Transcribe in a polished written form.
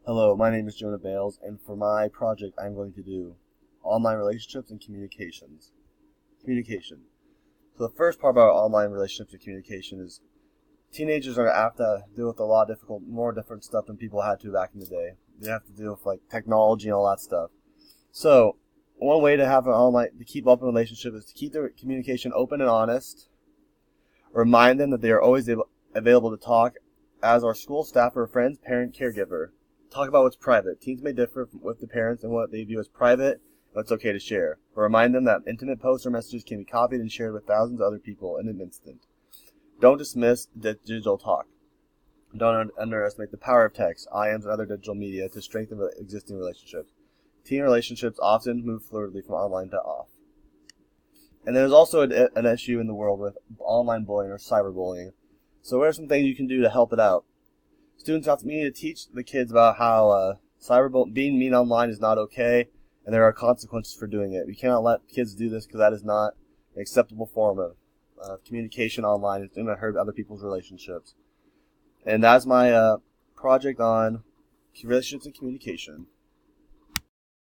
Hello, my name is Jonah Bales, and for my project, I'm going to do online relationships and communications. Communication. So the first part about online relationships and communication is teenagers are have to deal with a lot of more different stuff than people had to back in the day. They have to deal with like technology and all that stuff. So one way to have to keep up a relationship is to keep their communication open and honest. Remind them that they are always available to talk as our school staff or friends, parent, caregiver. Talk about what's private. Teens may differ with the parents and what they view as private and what's okay to share. But remind them that intimate posts or messages can be copied and shared with thousands of other people in an instant. Don't dismiss digital talk. Don't underestimate the power of text, IMs, and other digital media to strengthen existing relationships. Teen relationships often move fluidly from online to off. And there's also an issue in the world with online bullying or cyberbullying. So what are some things you can do to help it out? We need to teach the kids about how being mean online is not okay, and there are consequences for doing it. We cannot let kids do this because that is not an acceptable form of communication online. It's going to hurt other people's relationships. And that's my project on relationships and communication.